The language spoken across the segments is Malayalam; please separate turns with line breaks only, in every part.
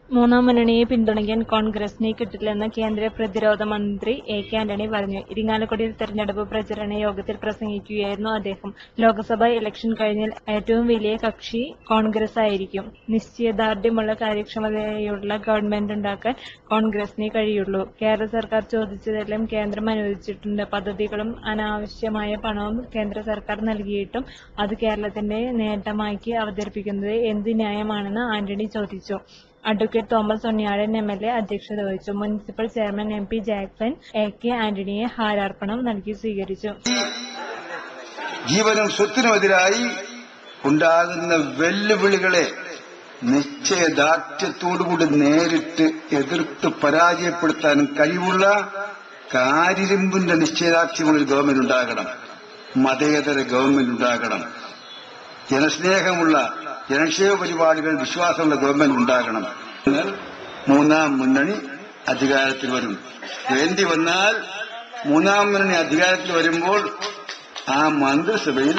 മൂന്നാം മുന്നണിയെ പിന്തുണയ്ക്കാൻ കോൺഗ്രസിനെ കിട്ടില്ലെന്ന് കേന്ദ്ര പ്രതിരോധ മന്ത്രി എ.കെ. ആന്റണി പറഞ്ഞു. ഇരിങ്ങാലക്കുടയിൽ തെരഞ്ഞെടുപ്പ് പ്രചരണ യോഗത്തിൽ പ്രസംഗിക്കുകയായിരുന്നു അദ്ദേഹം. ലോക്സഭാ ഇലക്ഷൻ കഴിഞ്ഞാൽ ഏറ്റവും വലിയ കക്ഷി കോൺഗ്രസായിരിക്കും. നിശ്ചയദാർഢ്യമുള്ള കാര്യക്ഷമതയുള്ള ഗവൺമെന്റുണ്ടാക്കാൻ കോൺഗ്രസിനേ കഴിയുള്ളൂ. കേരള സർക്കാർ ചോദിച്ചതെല്ലാം കേന്ദ്രം അനുവദിച്ചിട്ടുണ്ട്. പദ്ധതികളും അനാവശ്യമായ പണവും കേന്ദ്ര സർക്കാർ നൽകിയിട്ടും അത് കേരളത്തിന്റെ നേട്ടമാക്കി അവതരിപ്പിക്കുന്നത് എന്ത് ന്യായമാണെന്ന് ആന്റണി ചോദിച്ചു. Advocate Thomas Unniyadan MLA. അധ്യക്ഷത വഹിച്ചു. Municipal chairman MP. Jackson AK. ആന്റണിയെ ഹാരാർപ്പണം നൽകി സ്വീകരിച്ചു.
ജീവനും സ്വത്തിനുമെതിരായി ഉണ്ടാകുന്ന വെല്ലുവിളികളെ നിശ്ചയദാർഢ്യത്തോടുകൂടി നേരിട്ട് എതിർത്ത് പരാജയപ്പെടുത്താനും കഴിവുള്ള കാരിരുമ്പിന്റെ നിശ്ചയദാർഢ്യമുള്ള ഒരു ഗവൺമെന്റ് ഉണ്ടാകണം. മതേതര ഗവൺമെന്റ് ഉണ്ടാകണം. ജനസ്നേഹമുള്ള ജനക്ഷേമ പരിപാടികൾ വിശ്വാസമുള്ള ഗവൺമെന്റ് ഉണ്ടാകണം. മൂന്നാം മുന്നണി അധികാരത്തിൽ വരും. വേണ്ടി വന്നാൽ മൂന്നാം മുന്നണി അധികാരത്തിൽ വരുമ്പോൾ ആ മന്ത്രിസഭയിൽ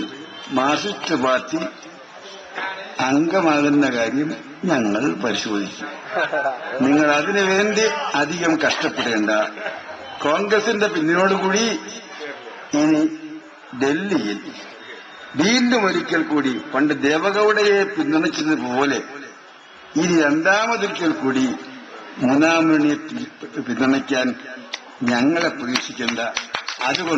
മാർക്സിസ്റ്റ് പാർട്ടി അംഗമാകുന്ന കാര്യം ഞങ്ങൾ പരിശോധിക്കും. നിങ്ങൾ അതിനുവേണ്ടി അധികം കഷ്ടപ്പെടേണ്ട. കോൺഗ്രസിന്റെ പിന്നോടുകൂടി ഇനി ഡൽഹിയിൽ വീണ്ടും ഒരിക്കൽ കൂടി പണ്ട് ദേവഗൌഡയെ പിന്തുണച്ചതുപോലെ ഇനി രണ്ടാമതൊരിക്കൽ കൂടി മൂന്നാം മുന്നണിയെ പിന്തുണയ്ക്കാൻ ഞങ്ങളെ പ്രതീക്ഷിക്കേണ്ട. അതുകൊണ്ട്